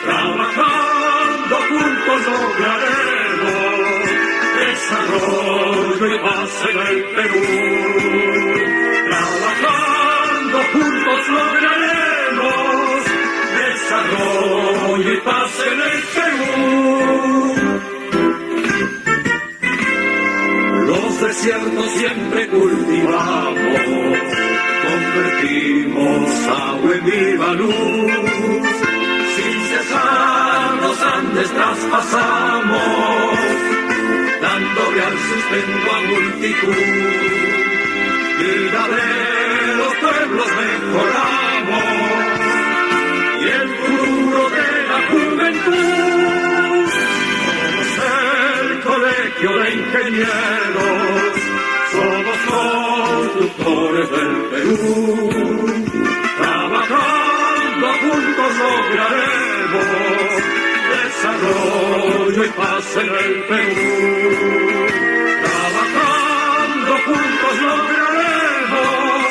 Trabajando juntos lograremos desarrollo y paz en el Perú. Trabajando juntos lograremos desarrollo y paz en el Perú. Los desiertos siempre cultivamos, convertimos agua en viva luz. Sin cesar los Andes traspasamos, dándole al sustento a multitud. Vida de los pueblos mejoramos y el futuro de la juventud. Somos el colegio de ingenieros, somos constructores del Perú. Trabajando juntos lograremos desarrollo y paz en el Perú. Trabajando juntos lograremos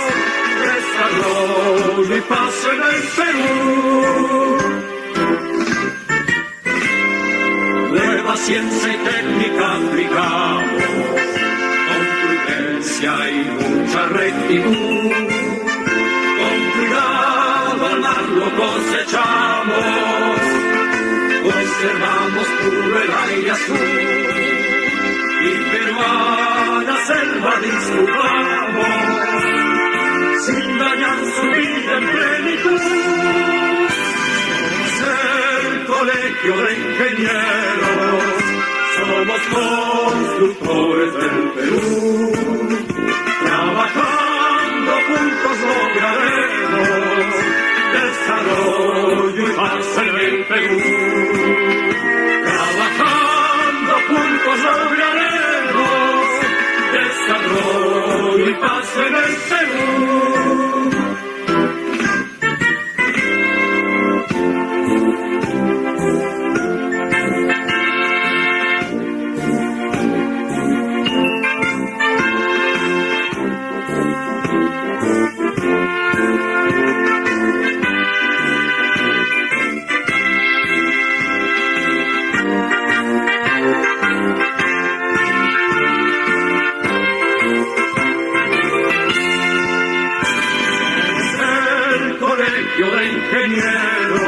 desarrollo y paz en el Perú. Nueva ciencia y técnica aplicamos, con prudencia y mucha rectitud. Con cuidado al mar lo cosechamos, conservamos puro el aire azul y peruana selva disfrutamos, sin dañar su vida en plenitud. Somos el colegio de ingenieros, somos constructores del Perú. Trabajando juntos lograremos desarrollo y paz en el Perú. Trabajando juntos lograremos desarrollo y paz en el Perú. De ingenieros,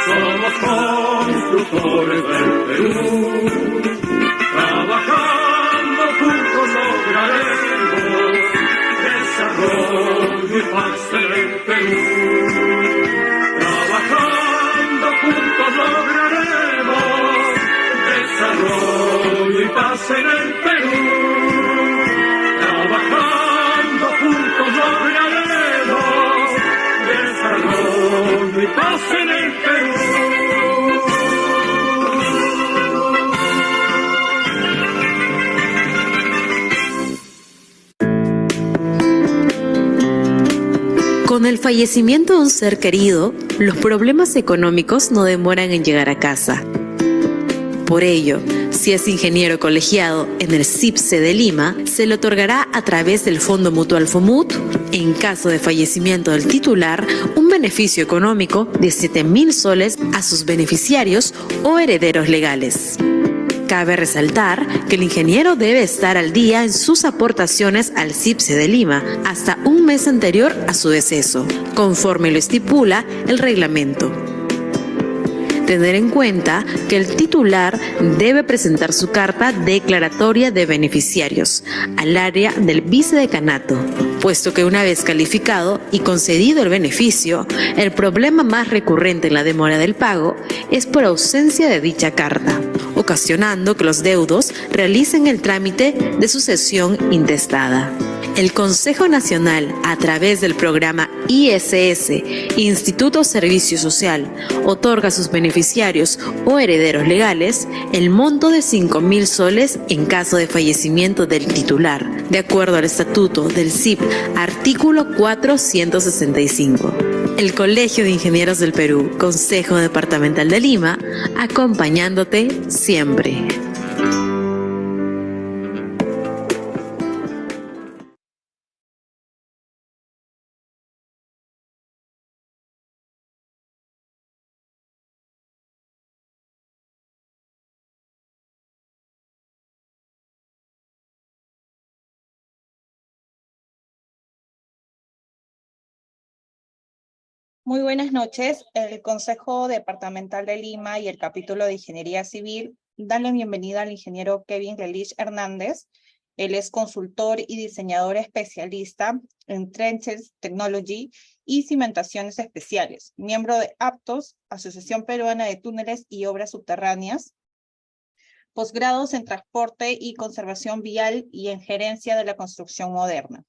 somos constructores del Perú. Trabajando juntos lograremos desarrollo y paz en el Perú. Trabajando juntos lograremos desarrollo y paz en el Perú. Trabajando juntos lograremos desarrollo y paz en el Perú. Con el fallecimiento de un ser querido, los problemas económicos no demoran en llegar a casa. Por ello, si es ingeniero colegiado en el CIPSE de Lima, se le otorgará a través del Fondo Mutual FOMUT, en caso de fallecimiento del titular, un beneficio económico de 7.000 soles a sus beneficiarios o herederos legales. Cabe resaltar que el ingeniero debe estar al día en sus aportaciones al CIPSE de Lima hasta un mes anterior a su deceso, conforme lo estipula el reglamento. Tener en cuenta que el titular debe presentar su carta declaratoria de beneficiarios al área del vicedecanato, puesto que una vez calificado y concedido el beneficio, el problema más recurrente en la demora del pago es por ausencia de dicha carta, ocasionando que los deudos realicen el trámite de sucesión intestada. El Consejo Nacional, a través del programa ISS, Instituto Servicio Social, otorga a sus beneficiarios o herederos legales el monto de 5.000 soles en caso de fallecimiento del titular, de acuerdo al Estatuto del CIP, artículo 465. El Colegio de Ingenieros del Perú, Consejo Departamental de Lima, acompañándote siempre. Muy buenas noches. El Consejo Departamental de Lima y el capítulo de Ingeniería Civil dan la bienvenida al ingeniero Kevin Lelich Hernández. Él es consultor y diseñador especialista en Trenches Technology y cimentaciones especiales, miembro de APTOS, Asociación Peruana de Túneles y Obras Subterráneas, posgrados en Transporte y Conservación Vial y en Gerencia de la Construcción Moderna.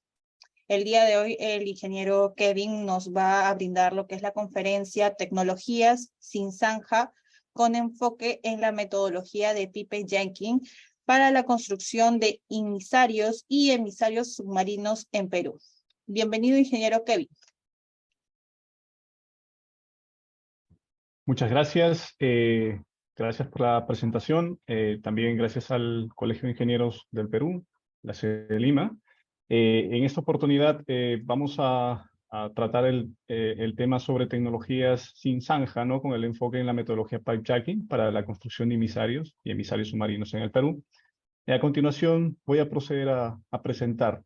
El día de hoy el ingeniero Kevin nos va a brindar lo que es la conferencia Tecnologías sin zanja con enfoque en la metodología de Pipe Jenkins para la construcción de inmisarios y emisarios submarinos en Perú. Bienvenido, ingeniero Kevin. Muchas gracias. Gracias por la presentación. También gracias al Colegio de Ingenieros del Perú, la sede de Lima. En esta oportunidad vamos a tratar el tema sobre tecnologías sin zanja, ¿no? Con el enfoque en la metodología pipejacking para la construcción de emisarios y emisarios submarinos en el Perú. A continuación voy a proceder a presentar.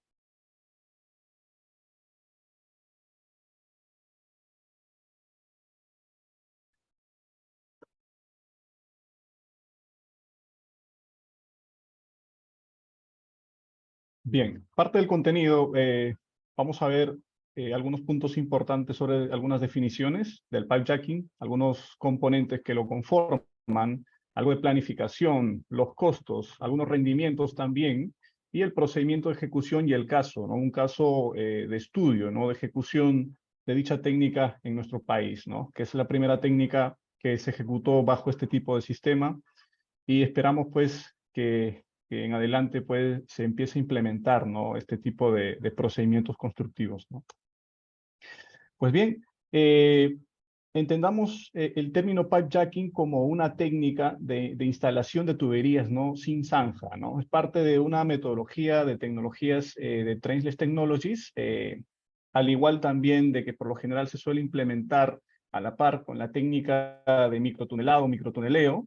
Bien, parte del contenido, vamos a ver algunos puntos importantes sobre algunas definiciones del pipejacking, algunos componentes que lo conforman, algo de planificación, los costos, algunos rendimientos también, y el procedimiento de ejecución y el caso, ¿no? Un caso de estudio, ¿no? De ejecución de dicha técnica en nuestro país, ¿no? Que es la primera técnica que se ejecutó bajo este tipo de sistema, y esperamos pues que en adelante pues, se empiece a implementar, ¿no? Este tipo de procedimientos constructivos, ¿no? Pues bien, entendamos el término pipejacking como una técnica de instalación de tuberías, ¿no? Sin zanja, ¿no? Es parte de una metodología de tecnologías de Trenchless Technologies, al igual también de que por lo general se suele implementar a la par con la técnica de microtunelado, microtuneleo.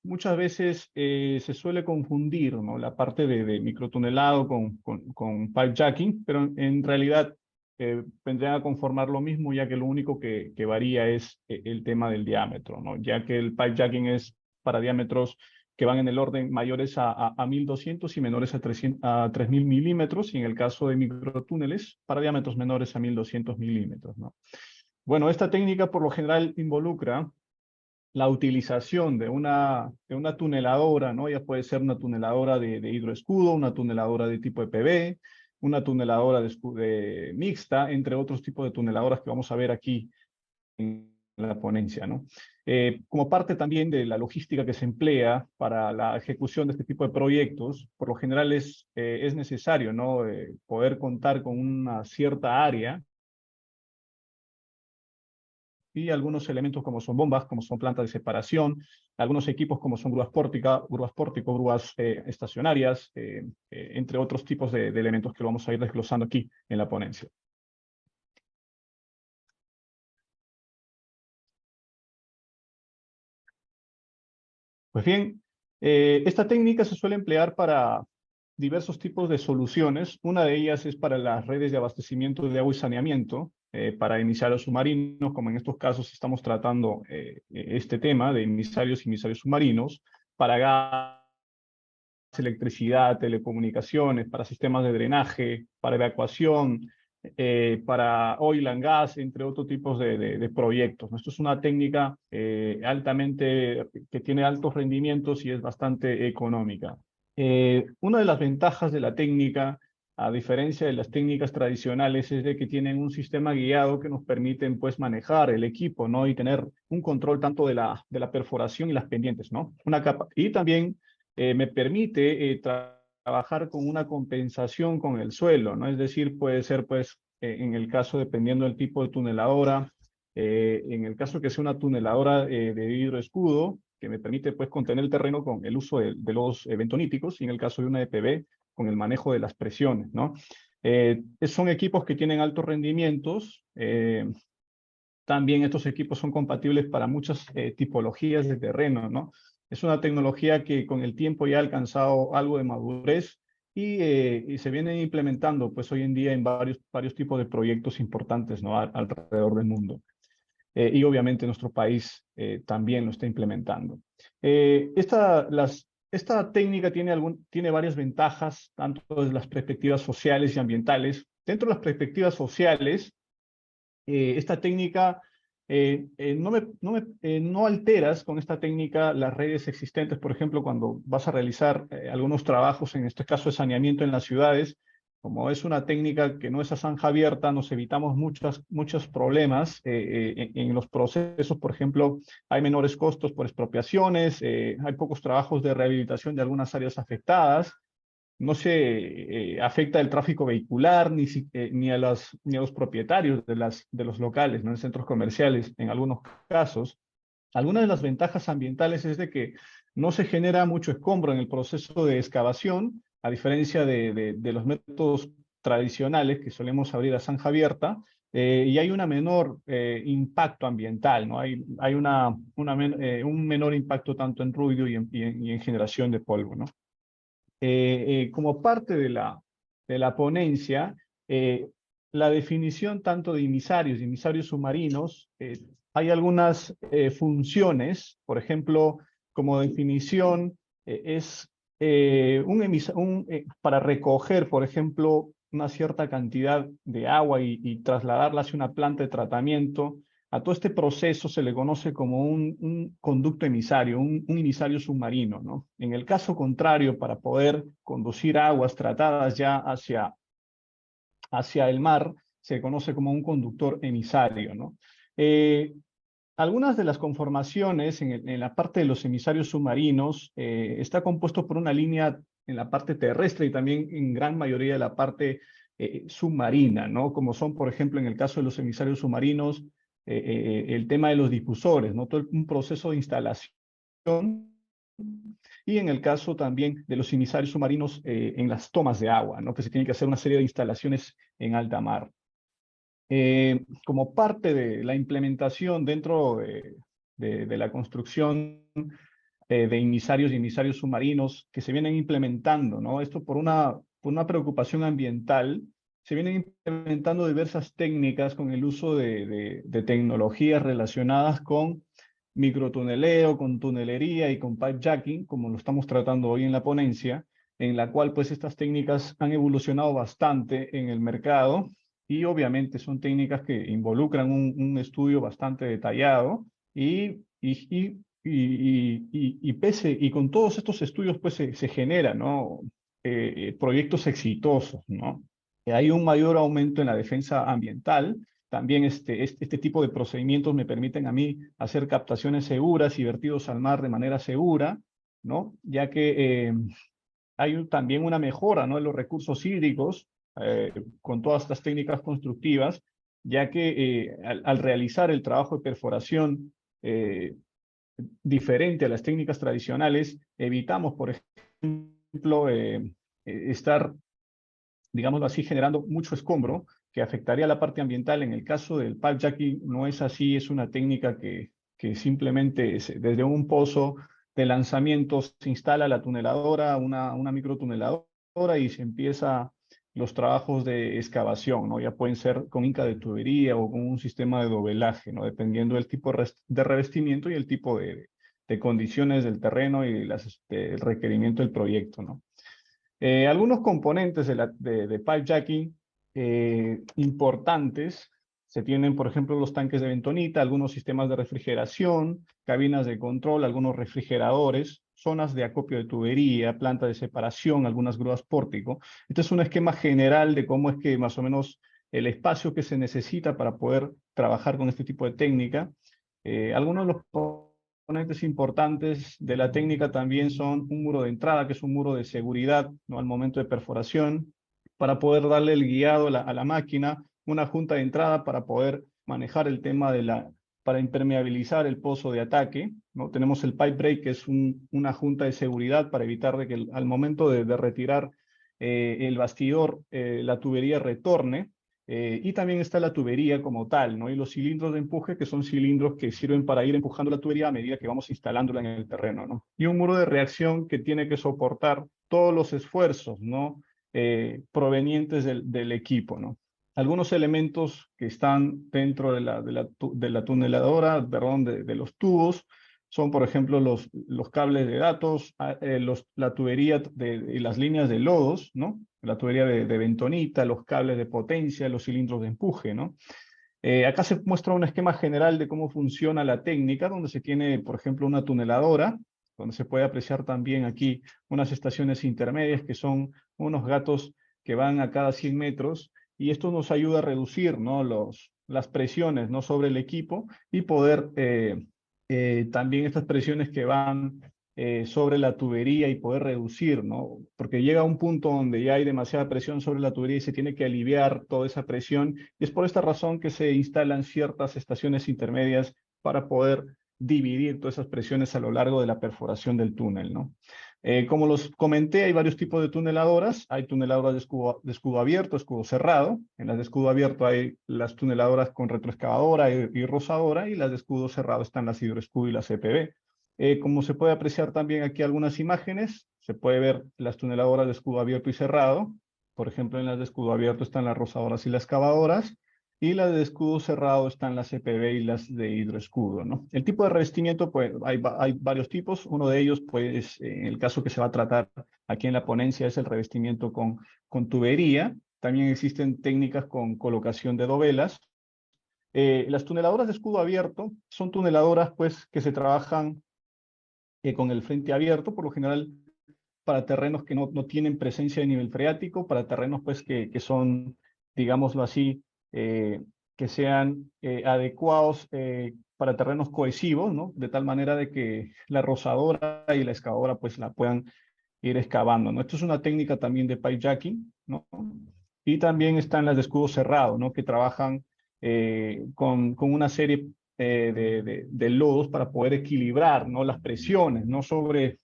Muchas veces se suele confundir, ¿no? La parte de microtunelado con pipejacking, pero en realidad vendrían a conformar lo mismo, ya que lo único que varía es el tema del diámetro, ¿no? Ya que el pipejacking es para diámetros que van en el orden mayores a 1200 y menores a 3000 milímetros, y en el caso de microtúneles, para diámetros menores a 1200 milímetros, ¿no? Bueno, esta técnica por lo general involucra la utilización de una tuneladora, ¿no? Ya puede ser una tuneladora de hidroescudo, una tuneladora de tipo EPB, una tuneladora de mixta, entre otros tipos de tuneladoras que vamos a ver aquí en la ponencia, ¿no? Como parte también de la logística que se emplea para la ejecución de este tipo de proyectos, por lo general es necesario, ¿no? Poder contar con una cierta área y algunos elementos como son bombas, como son plantas de separación, algunos equipos como son grúas pórticas, grúas estacionarias, entre otros tipos de elementos que vamos a ir desglosando aquí en la ponencia. Pues bien, esta técnica se suele emplear para diversos tipos de soluciones. Una de ellas es para las redes de abastecimiento de agua y saneamiento, para emisarios submarinos, como en estos casos estamos tratando este tema de emisarios y emisarios submarinos, para gas, electricidad, telecomunicaciones, para sistemas de drenaje, para evacuación, para oil and gas, entre otros tipos de proyectos. Esto es una técnica que tiene altos rendimientos y es bastante económica. Una de las ventajas de la técnica, a diferencia de las técnicas tradicionales, es de que tienen un sistema guiado que nos permiten pues manejar el equipo, ¿no? Y tener un control tanto de la perforación y las pendientes, ¿no? Y también me permite trabajar con una compensación con el suelo, ¿no? Es decir, puede ser pues en el caso dependiendo del tipo de tuneladora, en el caso que sea una tuneladora de hidroescudo, que me permite pues contener el terreno con el uso de los bentoníticos, y en el caso de una EPB, con el manejo de las presiones, ¿no? Son equipos que tienen altos rendimientos. También estos equipos son compatibles para muchas tipologías de terreno, ¿no? Es una tecnología que con el tiempo ya ha alcanzado algo de madurez y se vienen implementando pues hoy en día en varios tipos de proyectos importantes, ¿no? Alrededor del mundo. Y obviamente nuestro país también lo está implementando. Esta técnica tiene varias ventajas, tanto desde las perspectivas sociales y ambientales. Dentro de las perspectivas sociales, esta técnica, no alteras con esta técnica las redes existentes. Por ejemplo, cuando vas a realizar algunos trabajos, en este caso de saneamiento en las ciudades, como es una técnica que no es a zanja abierta, nos evitamos muchos problemas en los procesos. Por ejemplo, hay menores costos por expropiaciones, hay pocos trabajos de rehabilitación de algunas áreas afectadas, no se afecta el tráfico vehicular ni a los propietarios de los locales, ¿no? En centros comerciales, en algunos casos. Algunas de las ventajas ambientales es de que no se genera mucho escombro en el proceso de excavación, a diferencia de los métodos tradicionales que solemos abrir a zanja abierta, y hay un menor impacto ambiental, ¿no? Hay un menor impacto tanto en ruido y en generación de polvo, ¿no? Como parte de la ponencia, la definición tanto de emisarios y emisarios submarinos, hay algunas funciones, por ejemplo, como definición, es para recoger, por ejemplo, una cierta cantidad de agua y trasladarla hacia una planta de tratamiento. A todo este proceso se le conoce como un conducto emisario, un emisario submarino, ¿no? En el caso contrario, para poder conducir aguas tratadas ya hacia el mar, se conoce como un conductor emisario, ¿no? Algunas de las conformaciones en la parte de los emisarios submarinos está compuesto por una línea en la parte terrestre y también en gran mayoría de la parte submarina, ¿no? Como son, por ejemplo, en el caso de los emisarios submarinos, el tema de los difusores, ¿no? Todo un proceso de instalación, y en el caso también de los emisarios submarinos en las tomas de agua, ¿no? Que se tiene que hacer una serie de instalaciones en alta mar. Como parte de la implementación dentro de la construcción de emisarios y emisarios submarinos que se vienen implementando, ¿no? Esto por una preocupación ambiental, se vienen implementando diversas técnicas con el uso de tecnologías relacionadas con microtuneleo, con tunelería y con pipe jacking, como lo estamos tratando hoy en la ponencia, en la cual pues estas técnicas han evolucionado bastante en el mercado y obviamente son técnicas que involucran un estudio bastante detallado y con todos estos estudios pues se generan, ¿no? Proyectos exitosos, ¿no? Hay un mayor aumento en la defensa ambiental. También este tipo de procedimientos me permiten a mí hacer captaciones seguras y vertidos al mar de manera segura, ¿no? Ya que hay también una mejora, ¿no? En los recursos hídricos con todas estas técnicas constructivas, ya que al realizar el trabajo de perforación diferente a las técnicas tradicionales, evitamos, por ejemplo, estar, digámoslo así, generando mucho escombro que afectaría a la parte ambiental. En el caso del pipe jacking no es así, es una técnica que simplemente desde un pozo de lanzamiento se instala la tuneladora, una microtuneladora y se empieza los trabajos de excavación, ¿no? Ya pueden ser con inca de tubería o con un sistema de dobelaje, ¿no? Dependiendo del tipo de revestimiento y el tipo de condiciones del terreno y el requerimiento del proyecto, ¿no? Algunos componentes de pipe jacking importantes se tienen, por ejemplo, los tanques de bentonita, algunos sistemas de refrigeración, cabinas de control, algunos refrigeradores, zonas de acopio de tubería, planta de separación, algunas grúas pórtico. Este es un esquema general de cómo es que más o menos el espacio que se necesita para poder trabajar con este tipo de técnica. Algunos de los componentes importantes de la técnica también son un muro de entrada, que es un muro de seguridad, ¿no? Al momento de perforación, para poder darle el guiado a la máquina, una junta de entrada para poder manejar el tema para impermeabilizar el pozo de ataque, ¿no? Tenemos el pipe break, que es una junta de seguridad para evitar de que al momento de retirar el bastidor, la tubería retorne. y también está la tubería como tal, ¿no? Y los cilindros de empuje, que son cilindros que sirven para ir empujando la tubería a medida que vamos instalándola en el terreno, ¿no? Y un muro de reacción que tiene que soportar todos los esfuerzos, ¿no? Provenientes del equipo, ¿no? Algunos elementos que están dentro de la tuneladora, perdón, de los tubos, son, por ejemplo, los cables de datos, la tubería y las líneas de lodos, ¿no? La tubería de bentonita, los cables de potencia, los cilindros de empuje, ¿no? Acá se muestra un esquema general de cómo funciona la técnica, donde se tiene, por ejemplo, una tuneladora, donde se puede apreciar también aquí unas estaciones intermedias que son unos gatos que van a cada 100 metros, y esto nos ayuda a reducir, ¿no? Las presiones, ¿no? Sobre el equipo y poder también estas presiones que van sobre la tubería y poder reducir, ¿no? Porque llega un punto donde ya hay demasiada presión sobre la tubería y se tiene que aliviar toda esa presión, y es por esta razón que se instalan ciertas estaciones intermedias para poder dividir todas esas presiones a lo largo de la perforación del túnel, ¿no? Como los comenté, hay varios tipos de tuneladoras. Hay tuneladoras de escudo abierto, escudo cerrado. En las de escudo abierto hay las tuneladoras con retroexcavadora y rozadora, y las de escudo cerrado están las hidroescudo y las EPB. Como se puede apreciar también aquí algunas imágenes, se puede ver las tuneladoras de escudo abierto y cerrado. Por ejemplo, en las de escudo abierto están las rozadoras y las excavadoras, y las de escudo cerrado están las EPB y las de hidroescudo, ¿no? El tipo de revestimiento, pues hay varios tipos. Uno de ellos, pues en el caso que se va a tratar aquí en la ponencia, es el revestimiento con tubería. También existen técnicas con colocación de dovelas. Las tuneladoras de escudo abierto son tuneladoras, pues, que se trabajan con el frente abierto, por lo general para terrenos que no tienen presencia de nivel freático, para terrenos pues que son, digámoslo así, que sean adecuados para terrenos cohesivos, ¿no? De tal manera de que la rozadora y la excavadora pues la puedan ir excavando, ¿no? Esto es una técnica también de pipe jacking, ¿no? Y también están las de escudo cerrado, ¿no? Que trabajan con una serie de lodos para poder equilibrar, ¿no? Las presiones, ¿no? Sobre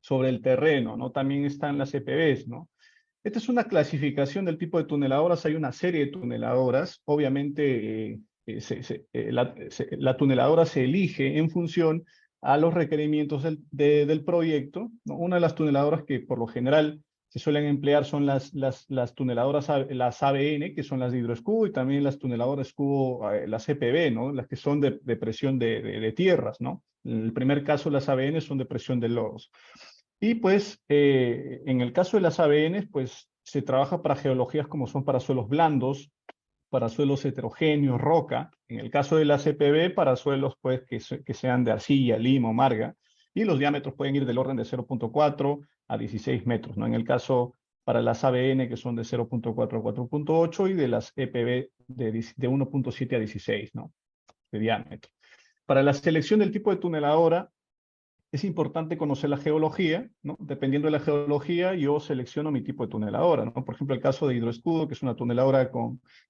el terreno, ¿no? También están las EPBs, ¿no? Esta es una clasificación del tipo de tuneladoras. Hay una serie de tuneladoras. Obviamente, la tuneladora se elige en función a los requerimientos del proyecto, ¿no? Una de las tuneladoras que por lo general se suelen emplear son las tuneladoras, las ABN, que son las de hidroescudo, y también las tuneladoras escudo, las EPB, ¿no? Las que son de presión de tierras, ¿no? En el primer caso, las ABN son de presión de lodos. Y pues, en el caso de las ABN, pues se trabaja para geologías como son para suelos blandos, para suelos heterogéneos, roca. En el caso de la CPB, para suelos pues, que sean de arcilla, limo, marga. Y los diámetros pueden ir del orden de 0.4 a 16 metros, ¿no? En el caso para las ABN, que son de 0.4 a 4.8, y de las EPB de 1.7 a 16, ¿no? De diámetro. Para la selección del tipo de tuneladora, es importante conocer la geología, ¿no? Dependiendo de la geología, yo selecciono mi tipo de tuneladora, ¿no? Por ejemplo, el caso de hidroescudo, que es una tuneladora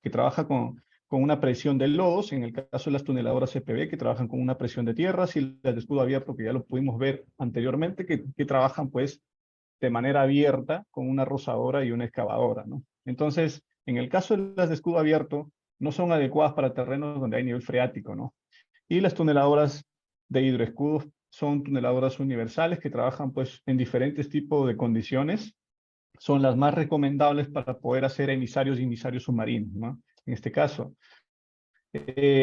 que trabaja con una presión de lodos. En el caso de las tuneladoras CPB, que trabajan con una presión de tierras, y las de escudo abierto, que ya lo pudimos ver anteriormente, que trabajan pues de manera abierta con una rozadora y una excavadora, ¿no? Entonces, en el caso de las de escudo abierto, no son adecuadas para terrenos donde hay nivel freático, ¿no? Y las tuneladoras de hidroescudos son tuneladoras universales que trabajan pues en diferentes tipos de condiciones. Son las más recomendables para poder hacer emisarios y emisarios submarinos, ¿no? En este caso.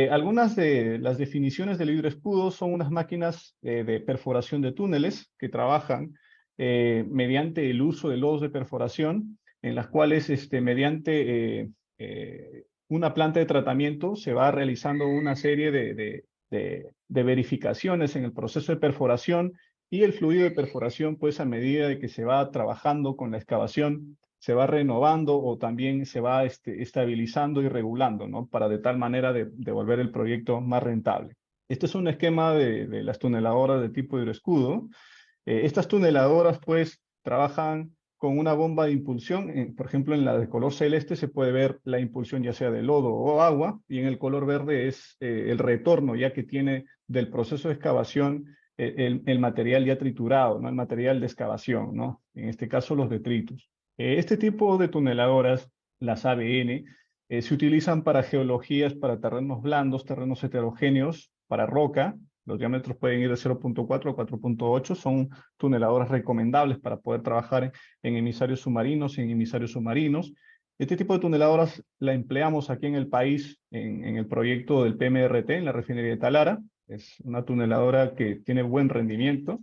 Algunas de las definiciones del hidroescudo son unas máquinas de perforación de túneles que trabajan mediante el uso de lodos de perforación, en las cuales mediante una planta de tratamiento se va realizando una serie de verificaciones en el proceso de perforación, y el fluido de perforación, pues a medida de que se va trabajando con la excavación, se va renovando o también se va estabilizando y regulando, ¿no? Para de tal manera de volver el proyecto más rentable. Este es un esquema de las tuneladoras de tipo hidroescudo. Estas tuneladoras, pues, trabajan con una bomba de impulsión. Por ejemplo, en la de color celeste se puede ver la impulsión ya sea de lodo o agua, y en el color verde es el retorno ya que tiene del proceso de excavación el material ya triturado, ¿no? El material de excavación, ¿no? En este caso los detritus. Este tipo de tuneladoras, las ABN, Se utilizan para geologías, para terrenos blandos, terrenos heterogéneos, para roca. Los diámetros pueden ir de 0.4 a 4.8. Son tuneladoras recomendables para poder trabajar en emisarios submarinos y en emisarios submarinos. Este tipo de tuneladoras la empleamos aquí en el país en el proyecto del PMRT, en la refinería de Talara. Es una tuneladora que tiene buen rendimiento.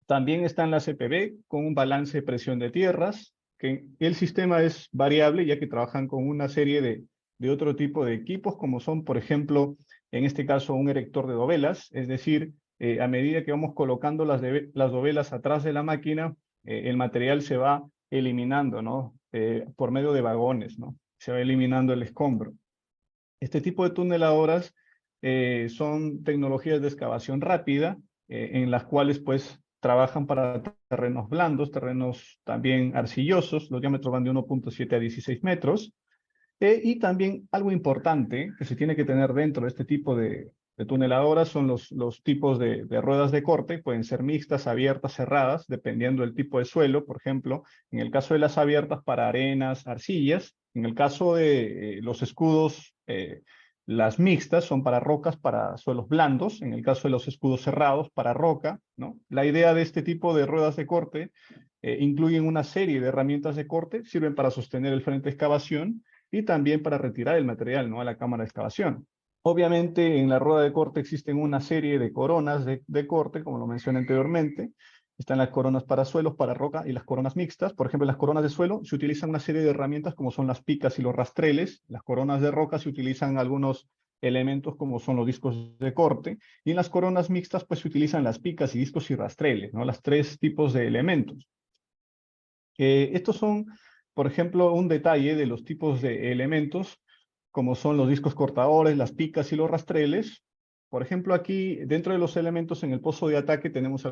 También están las CPB con un balance de presión de tierras, que el sistema es variable ya que trabajan con una serie de otro tipo de equipos, como son, por ejemplo, en este caso, un erector de dovelas, es decir, a medida que vamos colocando las dovelas atrás de la máquina, el material se va eliminando, ¿no? Por medio de vagones, ¿no? Se va eliminando el escombro. Este tipo de tuneladoras son tecnologías de excavación rápida, en las cuales, pues, trabajan para terrenos blandos, terrenos también arcillosos. Los diámetros van de 1.7 a 16 metros. Y también algo importante que se tiene que tener dentro de este tipo de tuneladoras son los tipos de ruedas de corte. Pueden ser mixtas, abiertas, cerradas, dependiendo del tipo de suelo. Por ejemplo, en el caso de las abiertas, para arenas, arcillas. En el caso de los escudos, las mixtas son para rocas, para suelos blandos. En el caso de los escudos cerrados, para roca, ¿no? La idea de este tipo de ruedas de corte incluyen una serie de herramientas de corte, sirven para sostener el frente de excavación y también para retirar el material, ¿no?, a la cámara de excavación. Obviamente, en la rueda de corte existen una serie de coronas de corte, como lo mencioné anteriormente. Están las coronas para suelos, para roca y las coronas mixtas. Por ejemplo, en las coronas de suelo se utilizan una serie de herramientas como son las picas y los rastreles. Las coronas de roca se utilizan algunos elementos como son los discos de corte. Y en las coronas mixtas, pues, se utilizan las picas y discos y rastreles, ¿no? Las tres tipos de elementos. Estos son, por ejemplo, un detalle de los tipos de elementos, como son los discos cortadores, las picas y los rastreles. Por ejemplo, aquí, dentro de los elementos en el pozo de ataque, tenemos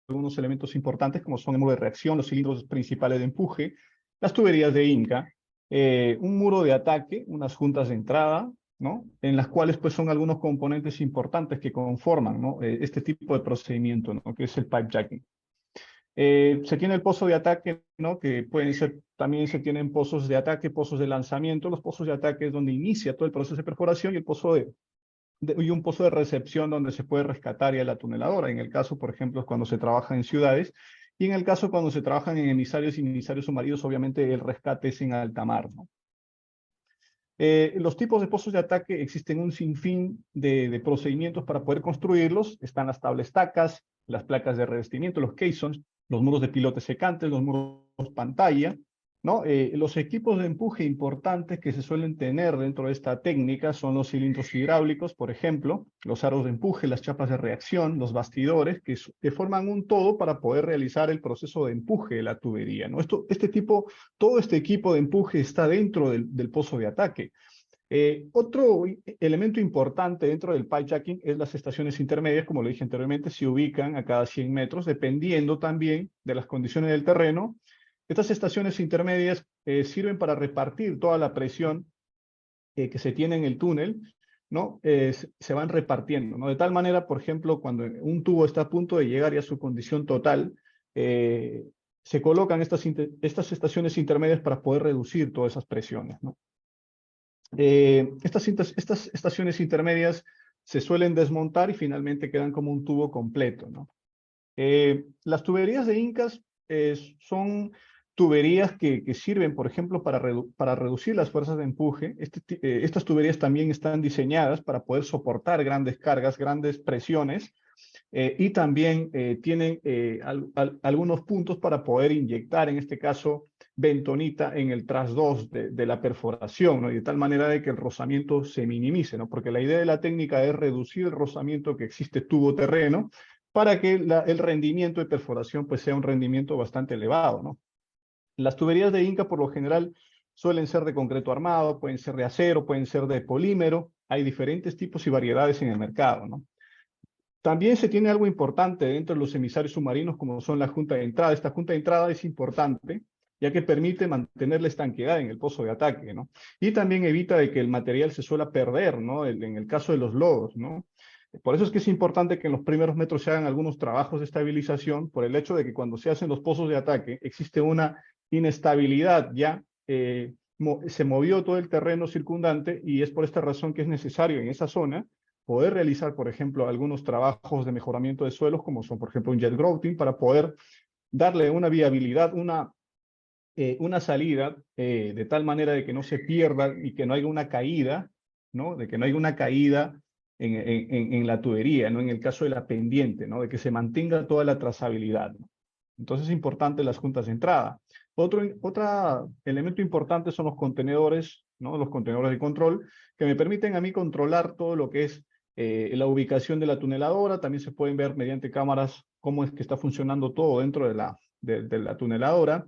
algunos elementos importantes, como son el muro de reacción, los cilindros principales de empuje, las tuberías de Inca, un muro de ataque, unas juntas de entrada, ¿no?, en las cuales, pues, son algunos componentes importantes que conforman, ¿no?, este tipo de procedimiento, ¿no?, que es el pipe jacking. Se tiene el pozo de ataque, ¿no?, que pueden ser, también se tienen pozos de ataque, pozos de lanzamiento. Los pozos de ataque es donde inicia todo el proceso de perforación, y el pozo y un pozo de recepción donde se puede rescatar ya la tuneladora. En el caso, por ejemplo, es cuando se trabaja en ciudades, y en el caso cuando se trabajan en emisarios y emisarios submarinos, obviamente el rescate es en alta mar, ¿no? Los tipos de pozos de ataque, existen un sinfín de procedimientos para poder construirlos. Están las tablas estacas, las placas de revestimiento, los caissons, los muros de pilotes secantes, los muros pantalla, ¿no? Los equipos de empuje importantes que se suelen tener dentro de esta técnica son los cilindros hidráulicos, por ejemplo, los aros de empuje, las chapas de reacción, los bastidores, que forman un todo para poder realizar el proceso de empuje de la tubería, ¿no? Todo este equipo de empuje está dentro del pozo de ataque. Otro elemento importante dentro del pipe jacking es las estaciones intermedias. Como lo dije anteriormente, se ubican a cada 100 metros, dependiendo también de las condiciones del terreno. Estas estaciones intermedias sirven para repartir toda la presión que se tiene en el túnel, ¿no? Se van repartiendo, ¿no? De tal manera, por ejemplo, cuando un tubo está a punto de llegar ya a su condición total, se colocan estas estaciones intermedias para poder reducir todas esas presiones, ¿no? Estas estaciones intermedias se suelen desmontar y finalmente quedan como un tubo completo, ¿no? Las tuberías de Incas son tuberías que sirven, por ejemplo, para reducir las fuerzas de empuje. Estas tuberías también están diseñadas para poder soportar grandes cargas, grandes presiones, y también tienen algunos puntos para poder inyectar, en este caso, bentonita en el trasdos de la perforación, ¿no? Y de tal manera de que el rozamiento se minimice, ¿no? Porque la idea de la técnica es reducir el rozamiento que existe tubo-terreno para que el rendimiento de perforación, pues, sea un rendimiento bastante elevado, ¿no? Las tuberías de Inca, por lo general, suelen ser de concreto armado, pueden ser de acero, pueden ser de polímero. Hay diferentes tipos y variedades en el mercado, ¿no? También se tiene algo importante dentro de los emisarios submarinos, como son la junta de entrada. Esta junta de entrada es importante, ya que permite mantener la estanqueidad en el pozo de ataque, ¿no? Y también evita de que el material se suela perder, ¿no? En el caso de los lodos, ¿no? Por eso es que es importante que en los primeros metros se hagan algunos trabajos de estabilización, por el hecho de que cuando se hacen los pozos de ataque existe una inestabilidad ya se movió todo el terreno circundante y es por esta razón que es necesario en esa zona poder realizar, por ejemplo, algunos trabajos de mejoramiento de suelos, como son, por ejemplo, un jet grouting, para poder darle una viabilidad, una salida de tal manera de que no se pierda y que no haya una caída, ¿no? De que no haya una caída en la tubería, ¿no? En el caso de la pendiente, ¿no? De que se mantenga toda la trazabilidad, ¿no? Entonces es importante las juntas de entrada. Otro elemento importante son los contenedores, ¿no? Los contenedores de control, que me permiten a mí controlar todo lo que es la ubicación de la tuneladora. También se pueden ver mediante cámaras cómo es que está funcionando todo dentro de la tuneladora.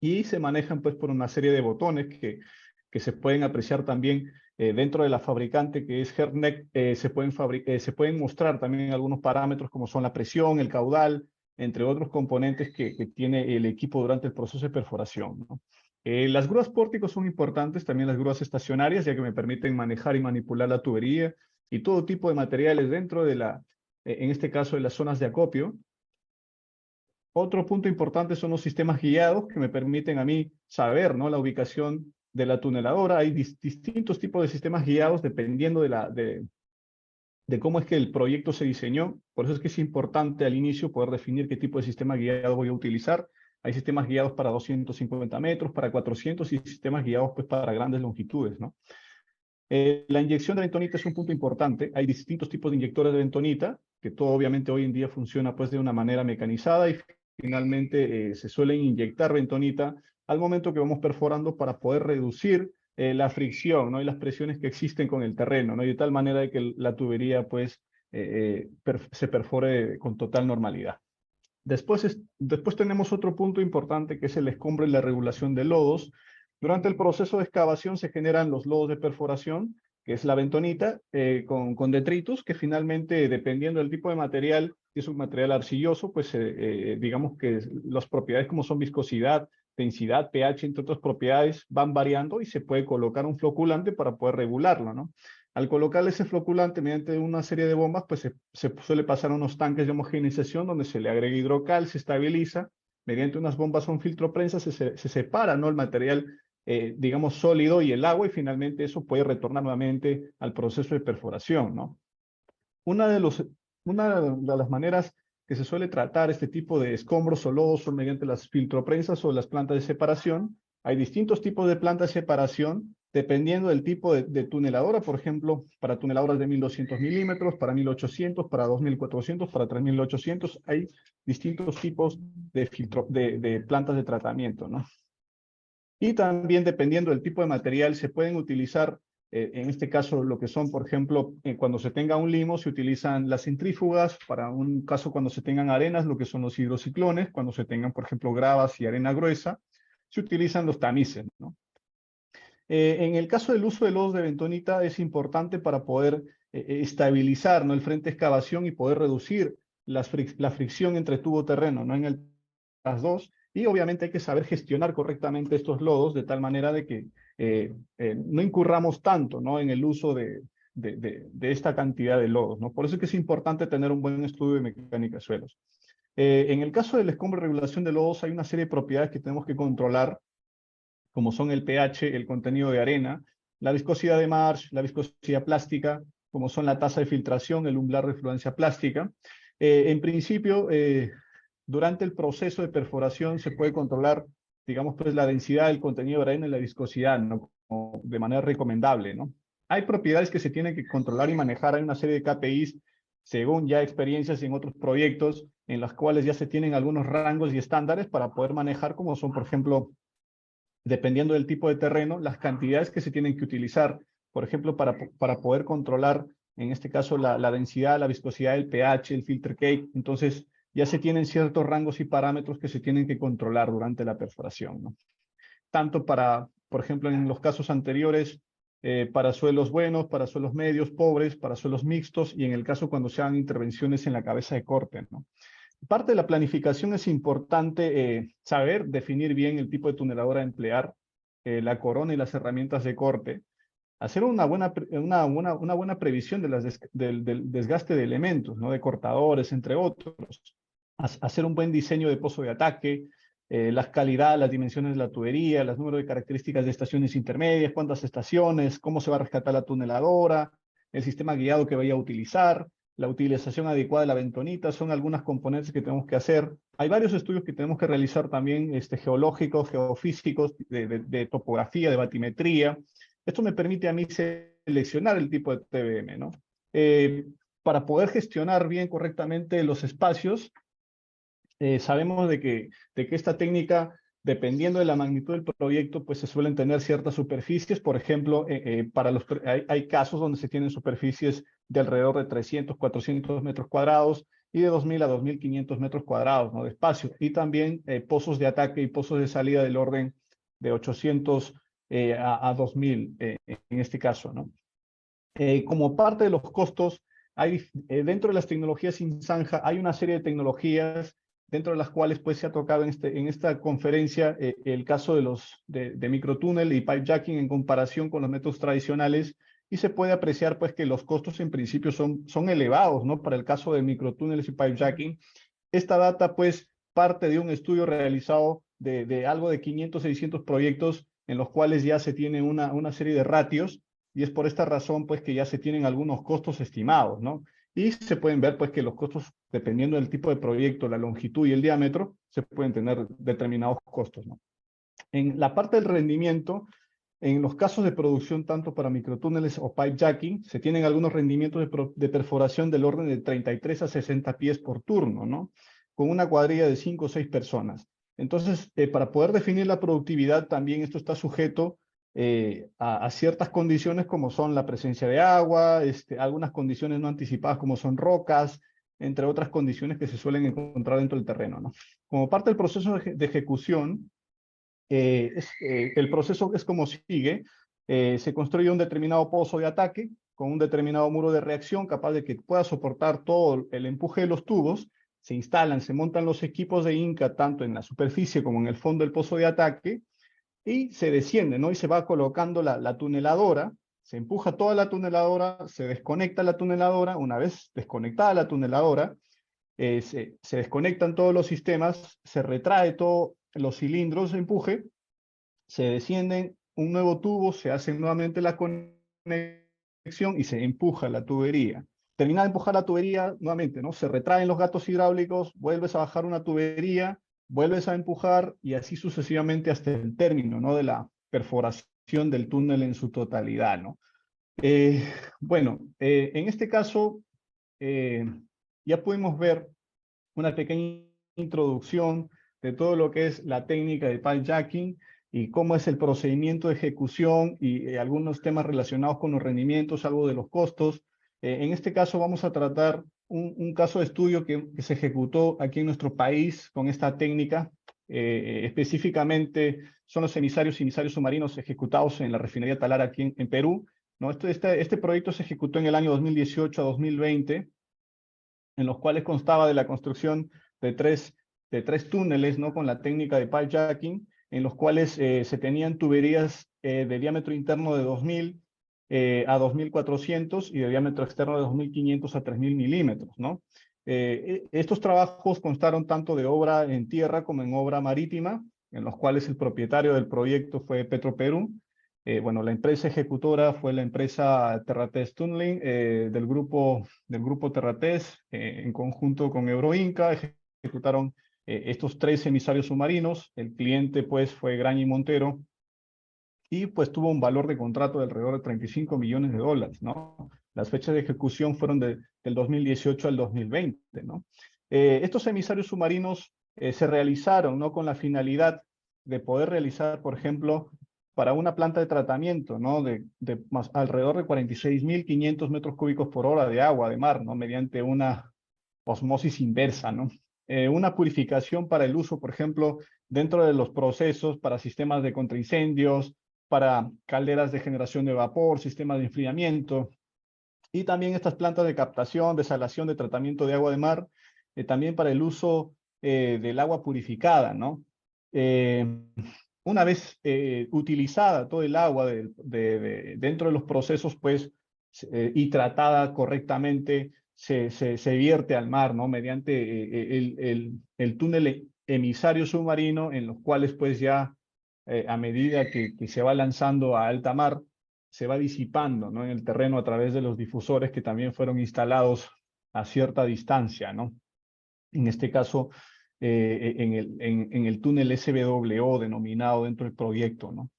Y se manejan pues por una serie de botones que se pueden apreciar también dentro de la fabricante, que es Hertneck. Se pueden mostrar también algunos parámetros como son la presión, el caudal, entre otros componentes que tiene el equipo durante el proceso de perforación, ¿no? Las grúas pórticos son importantes, también las grúas estacionarias, ya que me permiten manejar y manipular la tubería y todo tipo de materiales dentro de en este caso, de las zonas de acopio. Otro punto importante son los sistemas guiados que me permiten a mí saber, ¿no? La ubicación de la tuneladora. Hay distintos tipos de sistemas guiados dependiendo de cómo es que el proyecto se diseñó. Por eso es que es importante al inicio poder definir qué tipo de sistema guiado voy a utilizar. Hay sistemas guiados para 250 metros, para 400 y sistemas guiados pues, para grandes longitudes, ¿no? La inyección de bentonita es un punto importante. Hay distintos tipos de inyectores de bentonita, que todo obviamente hoy en día funciona pues, de una manera mecanizada y finalmente se suelen inyectar bentonita al momento que vamos perforando para poder reducir la fricción, ¿no? Y las presiones que existen con el terreno, ¿no? Y de tal manera de que la tubería pues, se perfore con total normalidad. Después tenemos otro punto importante que es el escombro y la regulación de lodos. Durante el proceso de excavación se generan los lodos de perforación, que es la bentonita, con detritus, que finalmente, dependiendo del tipo de material, si es un material arcilloso, pues digamos que las propiedades como son viscosidad, densidad, pH, entre otras propiedades, van variando y se puede colocar un floculante para poder regularlo, ¿no? Al colocar ese floculante mediante una serie de bombas, pues se suele pasar a unos tanques de homogeneización donde se le agrega hidrocal, se estabiliza, mediante unas bombas o un filtro prensa se separa, ¿no? El material digamos, sólido y el agua, y finalmente eso puede retornar nuevamente al proceso de perforación, ¿no? Una de las maneras que se suele tratar este tipo de escombros o lodos son mediante las filtroprensas o las plantas de separación. Hay distintos tipos de plantas de separación, dependiendo del tipo de tuneladora, por ejemplo, para tuneladoras de 1200 milímetros, para 1800, para 2400, para 3800, hay distintos tipos de plantas de tratamiento, ¿no? Y también dependiendo del tipo de material se pueden utilizar, en este caso lo que son, por ejemplo, cuando se tenga un limo se utilizan las centrífugas, para un caso cuando se tengan arenas, lo que son los hidrociclones, cuando se tengan, por ejemplo, gravas y arena gruesa, se utilizan los tamices, ¿no? En el caso del uso de lodos de bentonita es importante para poder estabilizar, ¿no? El frente de excavación y poder reducir la fricción entre tubo-terreno, ¿no? En las dos. Y obviamente hay que saber gestionar correctamente estos lodos de tal manera de que no incurramos tanto, ¿no? En el uso de esta cantidad de lodos, ¿no? Por eso es que es importante tener un buen estudio de mecánica de suelos. En el caso del escombro y regulación de lodos hay una serie de propiedades que tenemos que controlar, como son el pH, el contenido de arena, la viscosidad de marsh, la viscosidad plástica, como son la tasa de filtración, el umbral de fluencia plástica. En principio, durante el proceso de perforación se puede controlar, digamos, pues la densidad, el contenido de arena y la viscosidad, ¿no? De manera recomendable, ¿no? Hay propiedades que se tienen que controlar y manejar. Hay una serie de KPIs, según ya experiencias en otros proyectos, en las cuales ya se tienen algunos rangos y estándares para poder manejar, como son, por ejemplo, dependiendo del tipo de terreno, las cantidades que se tienen que utilizar, por ejemplo, para poder controlar, en este caso, la densidad, la viscosidad, el pH, el filter cake. Entonces, ya se tienen ciertos rangos y parámetros que se tienen que controlar durante la perforación, ¿no? Tanto para, por ejemplo, en los casos anteriores, para suelos buenos, para suelos medios, pobres, para suelos mixtos, y en el caso cuando se hagan intervenciones en la cabeza de corte, ¿no? Parte de la planificación es importante saber definir bien el tipo de tuneladora a emplear, la corona y las herramientas de corte, hacer una buena previsión del desgaste de elementos, ¿no? De cortadores, entre otros. Hacer un buen diseño de pozo de ataque, las calidades, las dimensiones de la tubería, los números de características de estaciones intermedias, cuántas estaciones, cómo se va a rescatar la tuneladora, el sistema guiado que vaya a utilizar, la utilización adecuada de la bentonita, son algunas componentes que tenemos que hacer. Hay varios estudios que tenemos que realizar también, geológicos, geofísicos, de topografía, de batimetría. Esto me permite a mí seleccionar el tipo de TBM, ¿no? Para poder gestionar bien correctamente los espacios, sabemos de que esta técnica, dependiendo de la magnitud del proyecto, pues se suelen tener ciertas superficies. Por ejemplo, hay casos donde se tienen superficies de alrededor de 300, 400 metros cuadrados y de 2.000 a 2.500 metros cuadrados, ¿no?, de espacio. Y también pozos de ataque y pozos de salida del orden de 800 a 2.000 en este caso, ¿no? Como parte de los costos, dentro de las tecnologías sin zanja, hay una serie de tecnologías dentro de las cuales pues se ha tocado en esta conferencia el caso de microtúnel y pipejacking en comparación con los métodos tradicionales, y se puede apreciar pues que los costos en principio son elevados, ¿no?, para el caso de microtúneles y pipejacking. Esta data pues parte de un estudio realizado de algo de 500, 600 proyectos en los cuales ya se tiene una serie de ratios, y es por esta razón pues que ya se tienen algunos costos estimados, ¿no? Y se pueden ver pues que los costos, dependiendo del tipo de proyecto, la longitud y el diámetro, se pueden tener determinados costos, ¿no? En la parte del rendimiento, en los casos de producción tanto para microtúneles o pipejacking, se tienen algunos rendimientos de perforación del orden de 33 a 60 pies por turno, ¿no?, con una cuadrilla de 5 o 6 personas. Entonces, para poder definir la productividad, también esto está sujeto a ciertas condiciones como son la presencia de agua, algunas condiciones no anticipadas como son rocas, entre otras condiciones que se suelen encontrar dentro del terreno, ¿no? Como parte del proceso de ejecución, el proceso es como sigue. Se construye un determinado pozo de ataque con un determinado muro de reacción capaz de que pueda soportar todo el empuje de los tubos. Se instalan, se montan los equipos de Inca tanto en la superficie como en el fondo del pozo de ataque, y se desciende, ¿no?, y se va colocando la tuneladora, se empuja toda la tuneladora, se desconecta la tuneladora. Una vez desconectada la tuneladora, se desconectan todos los sistemas, se retrae todos los cilindros de empuje, se descienden un nuevo tubo, se hace nuevamente la conexión y se empuja la tubería. Terminada de empujar la tubería, nuevamente, ¿no?, se retraen los gatos hidráulicos, vuelves a bajar una tubería, vuelves a empujar y así sucesivamente hasta el término, ¿no?, de la perforación del túnel en su totalidad, ¿no? Bueno, en este caso ya pudimos ver una pequeña introducción de todo lo que es la técnica de pipejacking y cómo es el procedimiento de ejecución y algunos temas relacionados con los rendimientos, algo de los costos. En este caso vamos a tratar un caso de estudio que se ejecutó aquí en nuestro país con esta técnica. Específicamente son los emisarios submarinos ejecutados en la refinería Talara aquí en Perú, ¿no? Este proyecto se ejecutó en el año 2018 a 2020, en los cuales constaba de la construcción de tres túneles, ¿no?, con la técnica de pipejacking, en los cuales se tenían tuberías de diámetro interno de 2.000 a 2.400 y de diámetro externo de 2.500 a 3.000 milímetros, ¿no? Estos trabajos constaron tanto de obra en tierra como en obra marítima, en los cuales el propietario del proyecto fue Petroperú. Bueno, la empresa ejecutora fue la empresa Terrates Tunneling del grupo Terrates, en conjunto con Euroinca. Ejecutaron estos 3 emisarios submarinos. El cliente pues fue Graña y Montero, y pues tuvo un valor de contrato de alrededor de 35 millones de dólares, ¿no? Las fechas de ejecución fueron del 2018 al 2020, ¿no? Estos emisarios submarinos se realizaron, ¿no?, con la finalidad de poder realizar, por ejemplo, para una planta de tratamiento, ¿no?, de alrededor de 46.500 metros cúbicos por hora de agua de mar, ¿no?, mediante una osmosis inversa, ¿no? Una purificación para el uso, por ejemplo, dentro de los procesos para sistemas de contraincendios, para calderas de generación de vapor, sistemas de enfriamiento, y también estas plantas de captación, desalación, de tratamiento de agua de mar, también para el uso del agua purificada, ¿no? Una vez utilizada todo el agua dentro de los procesos, pues, y tratada correctamente, se vierte al mar, ¿no?, mediante el túnel emisario submarino, en los cuales pues ya a medida que se va lanzando a alta mar, se va disipando, ¿no?, en el terreno a través de los difusores que también fueron instalados a cierta distancia, ¿no? En este caso, en el túnel SBWO denominado dentro del proyecto, ¿no?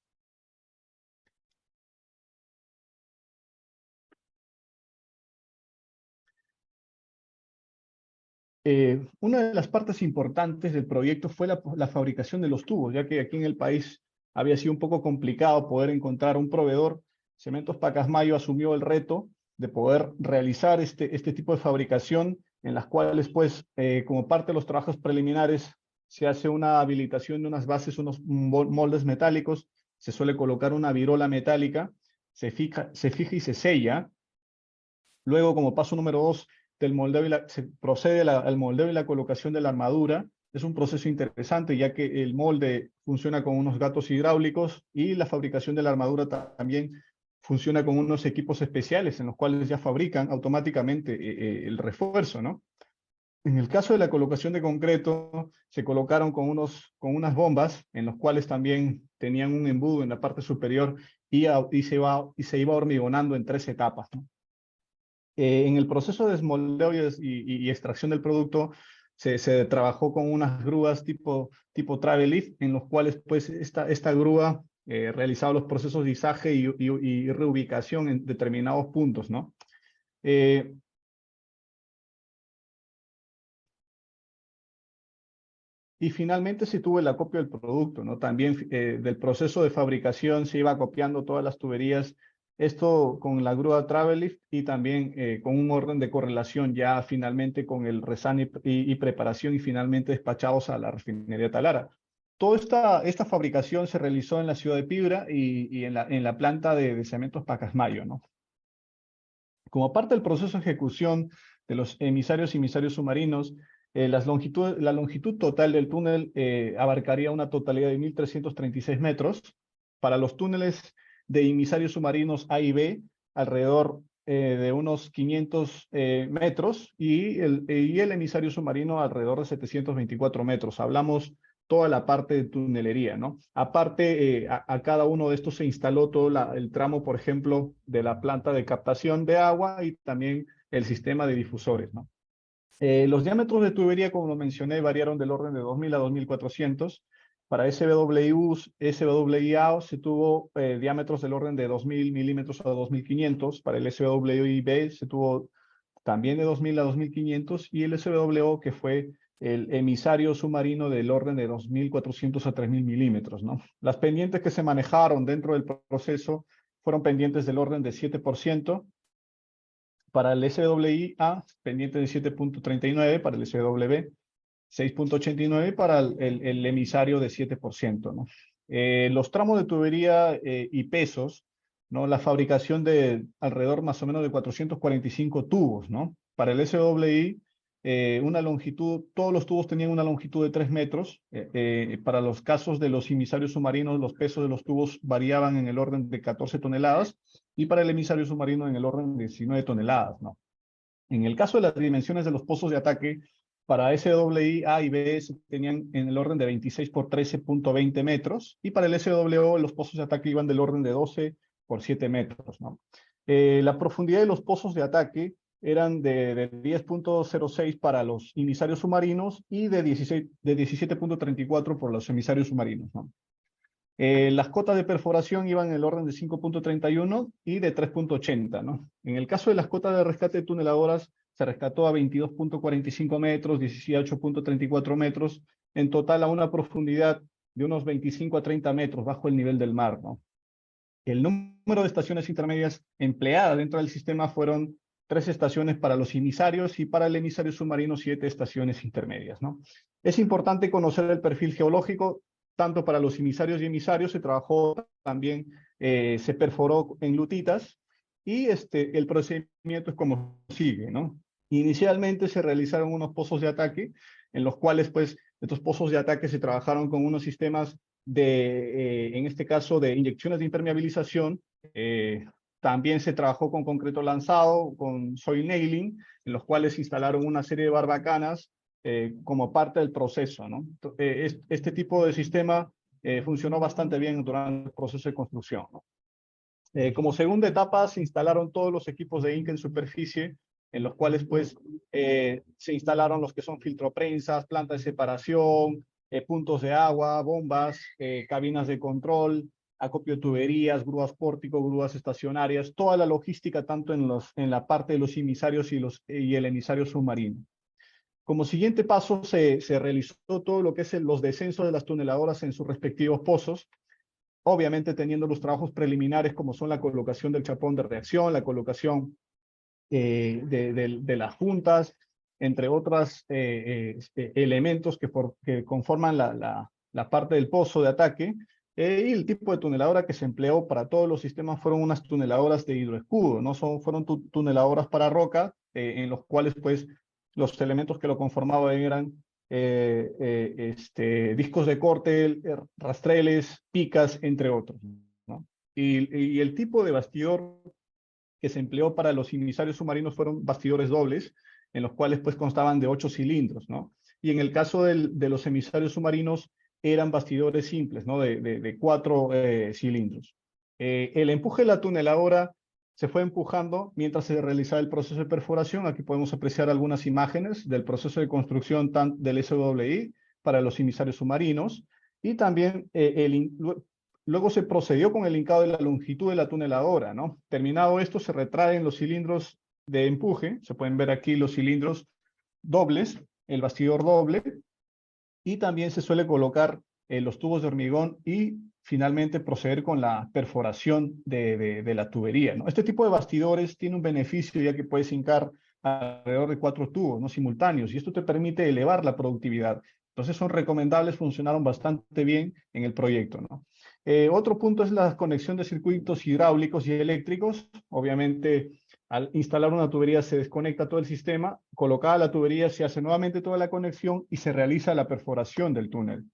Una de las partes importantes del proyecto fue la fabricación de los tubos, ya que aquí en el país había sido un poco complicado poder encontrar un proveedor. Cementos Pacasmayo asumió el reto de poder realizar este tipo de fabricación, en las cuales, pues, como parte de los trabajos preliminares, se hace una habilitación de unas bases, unos moldes metálicos, se suele colocar una virola metálica, se fija y se sella. Luego, como paso número 2, del moldeo se procede al moldeo y la colocación de la armadura. Es un proceso interesante, ya que el molde funciona con unos gatos hidráulicos y la fabricación de la armadura también funciona con unos equipos especiales en los cuales ya fabrican automáticamente el refuerzo, ¿no? En el caso de la colocación de concreto, se colocaron con unas bombas en los cuales también tenían un embudo en la parte superior y se iba hormigonando en 3 etapas, ¿no? En el proceso de desmoldeo y extracción del producto, se trabajó con unas grúas tipo travel lift, en los cuales pues esta grúa realizaba los procesos de izaje y reubicación en determinados puntos, ¿no? Y finalmente se tuvo el acopio del producto, ¿no? También del proceso de fabricación se iba acopiando todas las tuberías, esto con la grúa Travelift y también con un orden de correlación ya finalmente con el resane y preparación y finalmente despachados a la refinería Talara. Toda esta fabricación se realizó en la ciudad de Piura y en la planta de Cementos Pacasmayo, ¿no? Como parte del proceso de ejecución de los emisarios y emisarios submarinos, la longitud total del túnel abarcaría una totalidad de 1.336 metros. Para los túneles de emisarios submarinos A y B, alrededor de unos 500 metros, y el emisario submarino alrededor de 724 metros. Hablamos toda la parte de tunelería, ¿no? Aparte, a cada uno de estos se instaló todo el tramo, por ejemplo, de la planta de captación de agua y también el sistema de difusores, ¿no? Los diámetros de tubería, como lo mencioné, variaron del orden de 2.000 a 2.400. Para SBWA se tuvo diámetros del orden de 2.000 milímetros a 2.500. Para el SBWIB se tuvo también de 2.000 a 2.500. Y el SBWO, que fue el emisario submarino, del orden de 2.400 a 3.000 milímetros, ¿no? Las pendientes que se manejaron dentro del proceso fueron pendientes del orden de 7%. Para el SWIA, pendiente de 7.39, para el SW 6.89, para el emisario de 7%, ¿no? Los tramos de tubería y pesos, ¿no? La fabricación de alrededor más o menos de 445 tubos, ¿no? Para el SWI, una longitud, todos los tubos tenían una longitud de 3 metros. Para los casos de los emisarios submarinos, los pesos de los tubos variaban en el orden de 14 toneladas, y para el emisario submarino en el orden de 19 toneladas, ¿no? En el caso de las dimensiones de los pozos de ataque, para SWI A y B se tenían en el orden de 26 por 13.20 metros, y para el SWO los pozos de ataque iban del orden de 12 por 7 metros, ¿no? La profundidad de los pozos de ataque eran de 10.06 para los emisarios submarinos y de 17.34 por los emisarios submarinos, ¿no? Las cotas de perforación iban en el orden de 5.31 y de 3.80, ¿no? En el caso de las cotas de rescate de tuneladoras, se rescató a 22.45 metros, 18.34 metros, en total a una profundidad de unos 25 a 30 metros bajo el nivel del mar, ¿no? El número de estaciones intermedias empleadas dentro del sistema fueron 3 estaciones para los emisarios, y para el emisario submarino 7 estaciones intermedias, ¿no? Es importante conocer el perfil geológico. Tanto para los emisarios y emisarios se trabajó también, se perforó en lutitas, y el procedimiento es como sigue, ¿no? Inicialmente se realizaron unos pozos de ataque, en los cuales, pues, estos pozos de ataque se trabajaron con unos sistemas en este caso, de inyecciones de impermeabilización. También se trabajó con concreto lanzado, con soil nailing, en los cuales se instalaron una serie de barbacanas como parte del proceso, ¿no? Este tipo de sistema funcionó bastante bien durante el proceso de construcción, ¿no? Como segunda etapa se instalaron todos los equipos de Inca en superficie, en los cuales pues se instalaron los que son filtroprensas, plantas de separación, puntos de agua, bombas, cabinas de control, acopio de tuberías, grúas pórtico, grúas estacionarias, toda la logística tanto en la parte de los emisarios y el emisario submarino. Como siguiente paso se realizó todo lo que es los descensos de las tuneladoras en sus respectivos pozos, obviamente teniendo los trabajos preliminares como son la colocación del chapón de reacción, la colocación de las juntas, entre otros elementos que conforman la parte del pozo de ataque, y el tipo de tuneladora que se empleó para todos los sistemas fueron unas tuneladoras de hidroescudo, ¿no? Fueron tuneladoras para roca, en los cuales pues los elementos que lo conformaban eran discos de corte, rastreles, picas, entre otros, ¿no? Y el tipo de bastidor que se empleó para los emisarios submarinos fueron bastidores dobles, en los cuales pues constaban de 8 cilindros, ¿no? Y en el caso de los emisarios submarinos eran bastidores simples, ¿no? De 4 cilindros. El empuje de la tuneladora se fue empujando mientras se realizaba el proceso de perforación. Aquí podemos apreciar algunas imágenes del proceso de construcción del SWI para los emisarios submarinos, y también luego se procedió con el hincado de la longitud de la tuneladora, ¿no? Terminado esto, se retraen los cilindros de empuje, se pueden ver aquí los cilindros dobles, el bastidor doble, y también se suele colocar los tubos de hormigón y finalmente proceder con la perforación de la tubería, ¿no? Este tipo de bastidores tiene un beneficio, ya que puedes hincar alrededor de 4 tubos, ¿no? Simultáneos, y esto te permite elevar la productividad. Entonces son recomendables, funcionaron bastante bien en el proyecto, ¿no? Otro punto es la conexión de circuitos hidráulicos y eléctricos. Obviamente, al instalar una tubería se desconecta todo el sistema, colocada la tubería se hace nuevamente toda la conexión y se realiza la perforación del túnel.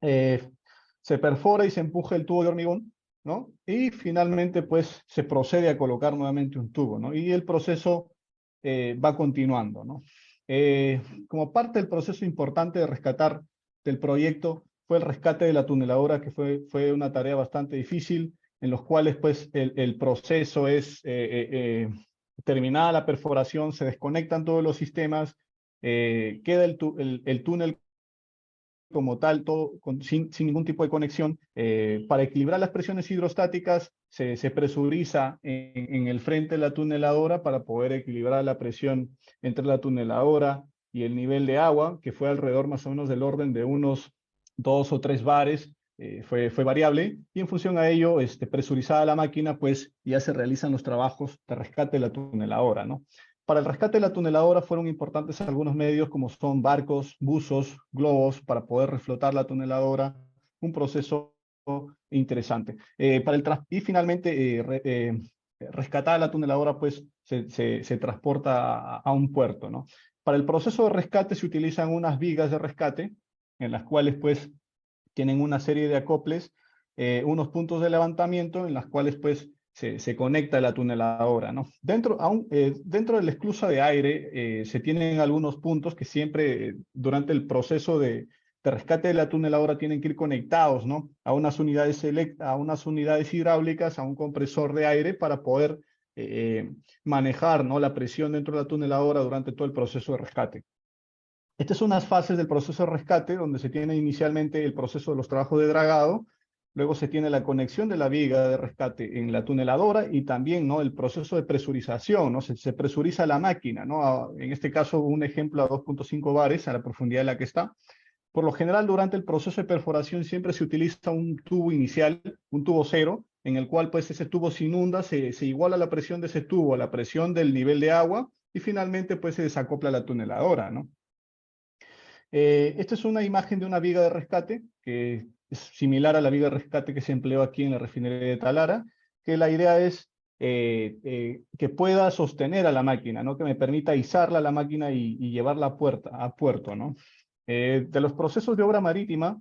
Se perfora y se empuja el tubo de hormigón, ¿no? Y finalmente, pues, se procede a colocar nuevamente un tubo, ¿no? Y el proceso va continuando, ¿no? Como parte del proceso importante de rescatar del proyecto fue el rescate de la tuneladora, que fue una tarea bastante difícil, en los cuales pues el proceso es terminada la perforación, se desconectan todos los sistemas, queda el túnel como tal, todo sin ningún tipo de conexión. Para equilibrar las presiones hidrostáticas, se presuriza en el frente de la tuneladora para poder equilibrar la presión entre la tuneladora y el nivel de agua, que fue alrededor más o menos del orden de unos 2 o 3 bares. Fue variable, y en función a ello, presurizada la máquina, pues ya se realizan los trabajos de rescate de la tuneladora, ¿no? Para el rescate de la tuneladora fueron importantes algunos medios como son barcos, buzos, globos, para poder reflotar la tuneladora, un proceso interesante. Y finalmente, rescatada la tuneladora, pues se transporta a un puerto, ¿no? Para el proceso de rescate se utilizan unas vigas de rescate, en las cuales pues tienen una serie de acoples, unos puntos de levantamiento en las cuales pues se conecta la tuneladora, ¿no? Dentro de la esclusa de aire se tienen algunos puntos que siempre durante el proceso de rescate de la tuneladora tienen que ir conectados, ¿no? A unas unidades hidráulicas, a un compresor de aire para poder manejar, ¿no? La presión dentro de la tuneladora durante todo el proceso de rescate. Estas son unas fases del proceso de rescate, donde se tiene inicialmente el proceso de los trabajos de dragado, luego se tiene la conexión de la viga de rescate en la tuneladora, y también, ¿no? El proceso de presurización, ¿no? Se presuriza la máquina, ¿no? En este caso, un ejemplo a 2.5 bares, a la profundidad en la que está. Por lo general, durante el proceso de perforación siempre se utiliza un tubo inicial, un tubo cero, en el cual pues ese tubo se inunda, se iguala la presión de ese tubo a la presión del nivel de agua, y finalmente pues se desacopla la tuneladora, ¿no? Esta es una imagen de una viga de rescate, que es similar a la viga de rescate que se empleó aquí en la refinería de Talara, que la idea es que pueda sostener a la máquina, ¿no? Que me permita izarla a la máquina y llevarla a puerto, ¿no? De los procesos de obra marítima,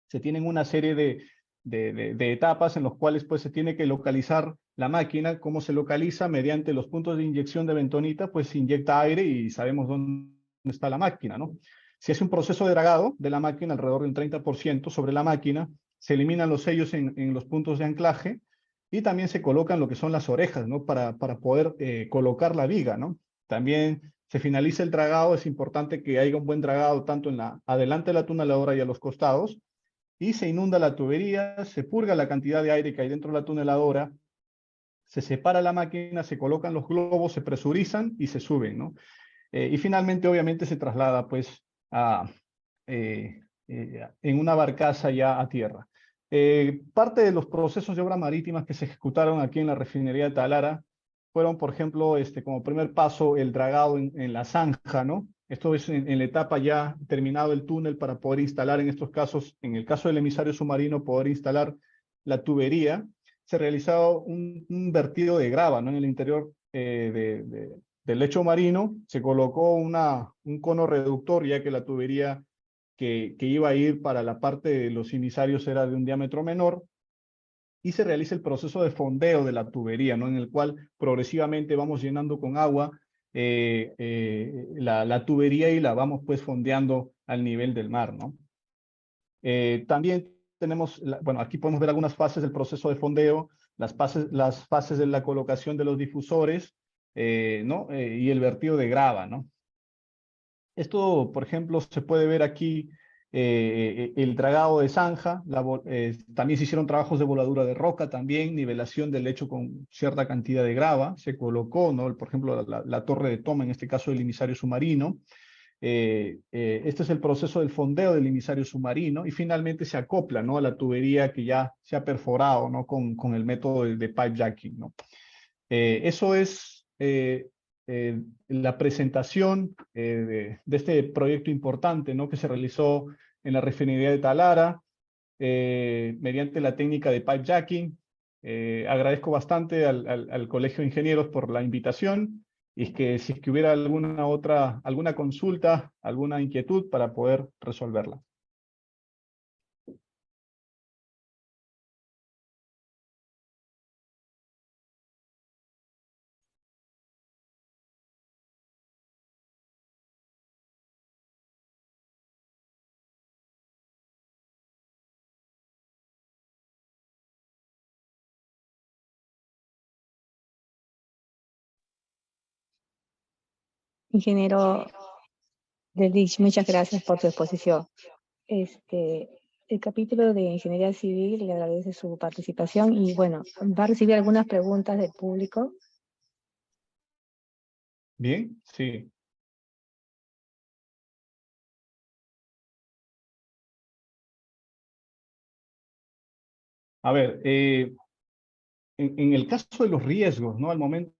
se tienen una serie de etapas en los cuales pues se tiene que localizar la máquina. ¿Cómo se localiza? Mediante los puntos de inyección de bentonita, pues se inyecta aire y sabemos dónde está la máquina, ¿no? Se hace un proceso de dragado de la máquina alrededor del 30% sobre la máquina, se eliminan los sellos en los puntos de anclaje y también se colocan lo que son las orejas, ¿no? Para poder colocar la viga, ¿no? También se finaliza el dragado, es importante que haya un buen dragado tanto en adelante de la tuneladora y a los costados, y se inunda la tubería, se purga la cantidad de aire que hay dentro de la tuneladora, se separa la máquina, se colocan los globos, se presurizan y se suben, ¿no? Y finalmente, obviamente, se traslada pues en una barcaza ya a tierra. Parte de los procesos de obras marítimas que se ejecutaron aquí en la refinería de Talara fueron, por ejemplo, como primer paso, el dragado en la zanja, ¿no? Esto es en la etapa ya terminado el túnel para poder instalar en estos casos, en el caso del emisario submarino, poder instalar la tubería. Se realizaba un vertido de grava, ¿no? En el interior del lecho marino se colocó un cono reductor, ya que la tubería que iba a ir para la parte de los emisarios era de un diámetro menor, y se realiza el proceso de fondeo de la tubería, ¿no? En el cual progresivamente vamos llenando con agua la tubería y la vamos pues fondeando al nivel del mar, ¿no? También tenemos, bueno, aquí podemos ver algunas fases del proceso de fondeo, las fases de la colocación de los difusores, ¿no? Y el vertido de grava, ¿no? Esto, por ejemplo, se puede ver aquí el dragado de zanja, también se hicieron trabajos de voladura de roca, también nivelación del lecho con cierta cantidad de grava, se colocó, ¿no? Por ejemplo, la torre de toma, en este caso del emisario submarino. Este es el proceso del fondeo del emisario submarino y finalmente se acopla, ¿no? A la tubería que ya se ha perforado, ¿no? Con el método de pipe jacking, ¿no? Eso es la presentación de este proyecto importante, ¿no? Que se realizó en la refinería de Talara mediante la técnica de pipe jacking. Agradezco bastante al Colegio de Ingenieros por la invitación, y es que si es que hubiera alguna consulta, alguna inquietud para poder resolverla. Ingeniero Lelich, muchas gracias por su exposición. El capítulo de Ingeniería Civil le agradece su participación y, bueno, va a recibir algunas preguntas del público. Bien, sí. A ver, en el caso de los riesgos, ¿no? Al momento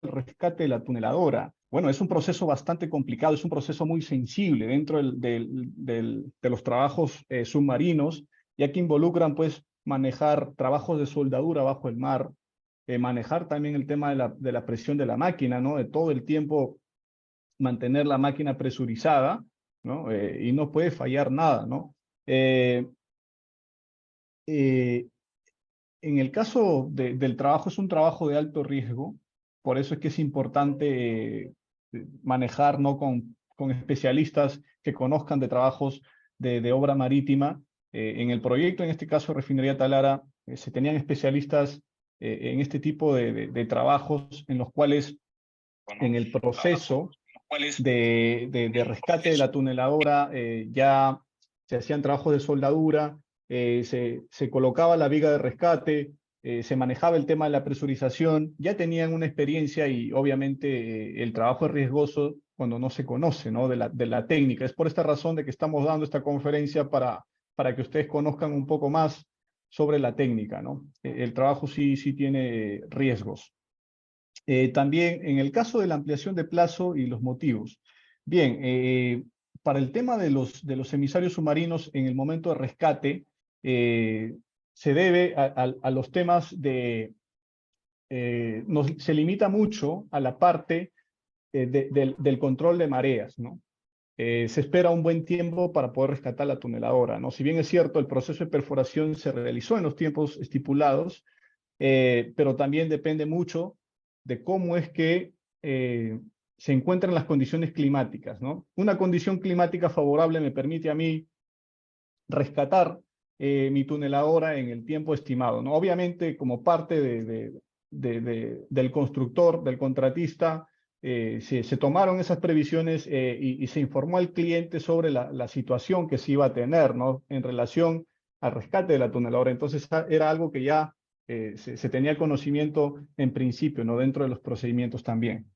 del rescate de la tuneladora, bueno, es un proceso bastante complicado, es un proceso muy sensible dentro de los trabajos submarinos, ya que involucran, pues, manejar trabajos de soldadura bajo el mar, manejar también el tema de la presión de la máquina, ¿no? De todo el tiempo mantener la máquina presurizada, ¿no? Y no puede fallar nada, ¿no? En el caso del trabajo, es un trabajo de alto riesgo, por eso es que es importante manejar, ¿no? con especialistas que conozcan de trabajos de obra marítima. En el proyecto, en este caso Refinería Talara, se tenían especialistas en este tipo de trabajos, en los cuales en el proceso de rescate de la tuneladora ya se hacían trabajos de soldadura, se colocaba la viga de rescate, se manejaba el tema de la presurización, ya tenían una experiencia y obviamente el trabajo es riesgoso cuando no se conoce, ¿no? de la técnica. Es por esta razón de que estamos dando esta conferencia para que ustedes conozcan un poco más sobre la técnica, ¿no? El trabajo sí tiene riesgos. También en el caso de la ampliación de plazo y los motivos. Bien, para el tema de los emisarios submarinos en el momento de rescate, se debe a los temas se limita mucho a la parte del control de mareas, ¿no? Se espera un buen tiempo para poder rescatar la tuneladora, ¿no? Si bien es cierto, el proceso de perforación se realizó en los tiempos estipulados, pero también depende mucho de cómo es que se encuentran las condiciones climáticas, ¿no? Una condición climática favorable me permite a mí rescatar mi tuneladora en el tiempo estimado, ¿no? Obviamente, como parte del constructor, del contratista, se tomaron esas previsiones y se informó al cliente sobre la situación que se iba a tener, ¿no? En relación al rescate de la tuneladora. Entonces era algo que ya se tenía conocimiento en principio, ¿no? Dentro de los procedimientos también.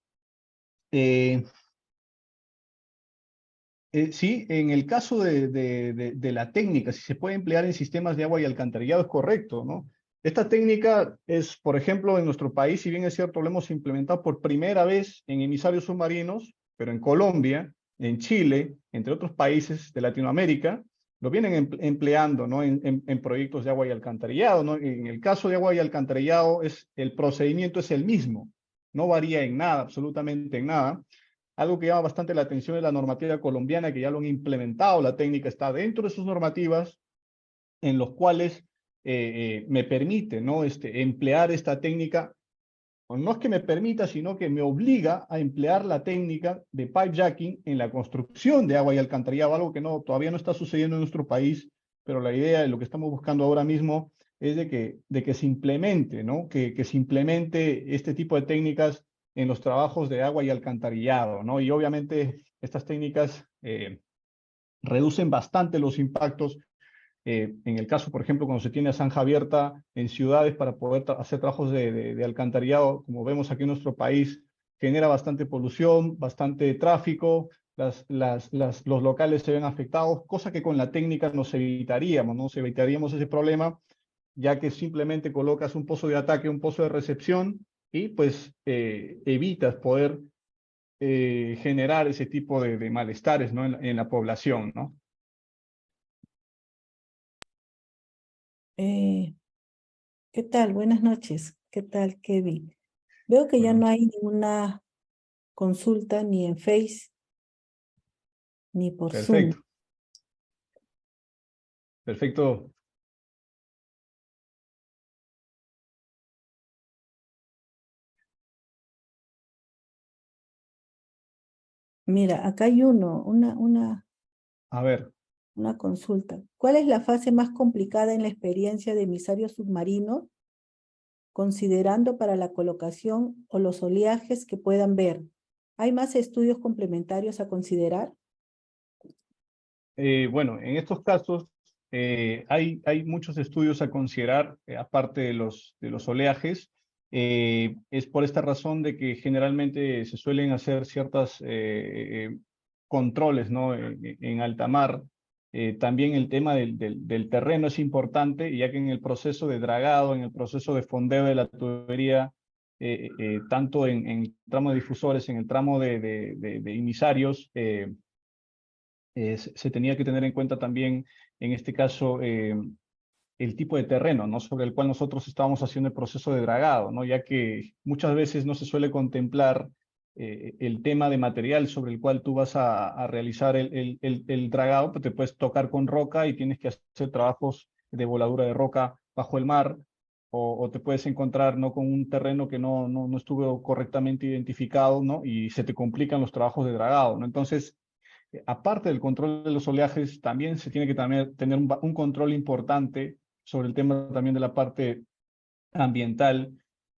Sí, en el caso de la técnica, si se puede emplear en sistemas de agua y alcantarillado, es correcto, ¿no? Esta técnica es, por ejemplo, en nuestro país, si bien es cierto, lo hemos implementado por primera vez en emisarios submarinos, pero en Colombia, en Chile, entre otros países de Latinoamérica, lo vienen empleando, ¿no? En proyectos de agua y alcantarillado, ¿no? En el caso de agua y alcantarillado, el procedimiento es el mismo, no varía en nada, absolutamente en nada. Algo que llama bastante la atención es la normativa colombiana, que ya lo han implementado, la técnica está dentro de sus normativas, en los cuales me permite, ¿no? Emplear esta técnica, o no es que me permita, sino que me obliga a emplear la técnica de pipe jacking en la construcción de agua y alcantarillado, algo que todavía no está sucediendo en nuestro país, pero la idea de lo que estamos buscando ahora mismo es de que se implemente, ¿no? Que se implemente este tipo de técnicas en los trabajos de agua y alcantarillado, ¿no? Y obviamente estas técnicas reducen bastante los impactos. En el caso, por ejemplo, cuando se tiene zanja abierta en ciudades para poder hacer trabajos de alcantarillado, como vemos aquí en nuestro país, genera bastante polución, bastante tráfico, los locales se ven afectados, cosa que con la técnica nos evitaríamos, ¿no? Nos evitaríamos ese problema, ya que simplemente colocas un pozo de ataque, un pozo de recepción, y pues evitas poder generar ese tipo de malestares, ¿no? En la población, ¿no? ¿Qué tal? Buenas noches. ¿Qué tal, Kevin? Veo que ya Bueno, no hay ninguna consulta ni en Face ni por Zoom. perfecto, perfecto. Mira, acá hay A ver, una consulta. ¿Cuál es la fase más complicada en la experiencia de emisario submarino, considerando para la colocación o los oleajes que puedan ver? ¿Hay más estudios complementarios a considerar? bueno, en estos casos hay muchos estudios a considerar, aparte de los oleajes. Es por esta razón de que generalmente se suelen hacer ciertos controles, ¿no? En alta mar. También el tema del terreno es importante, ya que en el proceso de dragado, en el proceso de fondeo de la tubería, tanto en el tramo de difusores, en el tramo de emisarios, se tenía que tener en cuenta también, en este caso, el tipo de terreno, ¿no? Sobre el cual nosotros estábamos haciendo el proceso de dragado, ¿no? Ya que muchas veces no se suele contemplar el tema de material sobre el cual tú vas a realizar el dragado, pues te puedes tocar con roca y tienes que hacer trabajos de voladura de roca bajo el mar, o te puedes encontrar, ¿no? Con un terreno que no estuvo correctamente identificado, ¿no? Y se te complican los trabajos de dragado, ¿no? Entonces, aparte del control de los oleajes, también se tiene que tener un control importante sobre el tema también de la parte ambiental,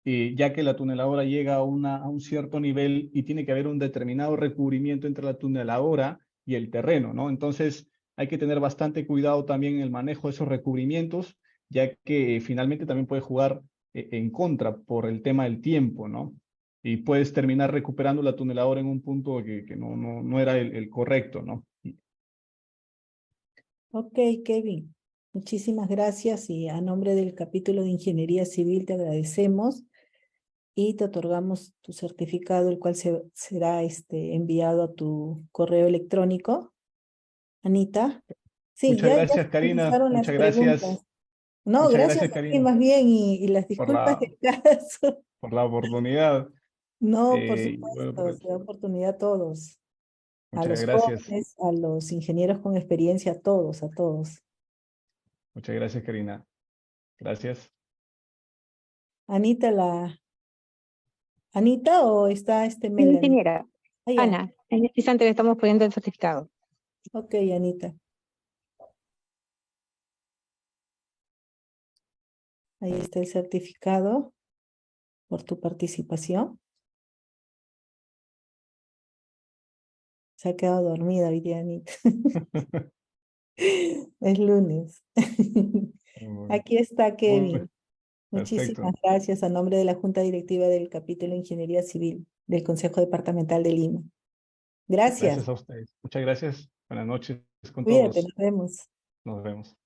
ya que la tuneladora llega a un cierto nivel y tiene que haber un determinado recubrimiento entre la tuneladora y el terreno, ¿no? Entonces hay que tener bastante cuidado también en el manejo de esos recubrimientos, ya que finalmente también puede jugar en contra por el tema del tiempo, ¿no? Y puedes terminar recuperando la tuneladora en un punto que no era el correcto, ¿no? Ok, Kevin. Muchísimas gracias y a nombre del capítulo de Ingeniería Civil te agradecemos y te otorgamos tu certificado, el cual será enviado a tu correo electrónico. Anita. Sí, Muchas ya gracias, se Karina. realizaron las Muchas preguntas. gracias. No, Muchas gracias gracias, a ti Karina, más bien y las por disculpas del caso. la oportunidad. No, por Y bueno, supuesto, se da oportunidad a todos, a muchas los gracias. jóvenes, a los ingenieros con experiencia, a todos, a todos. Muchas gracias, Karina. Gracias. Anita, ¿Anita o está Sí, Melanie? ingeniera. Ah, ya. Ana, en este instante le estamos poniendo el certificado. Ok, Anita. Ahí está el certificado por tu participación. Se ha quedado dormida hoy día, Anita. Es lunes. Aquí está Kevin. Muchísimas Perfecto. gracias a nombre de la Junta Directiva del Capítulo de Ingeniería Civil del Consejo Departamental de Lima. Gracias. Gracias a ustedes. Muchas gracias. Buenas noches con Cuídate, todos. nos vemos. Nos vemos.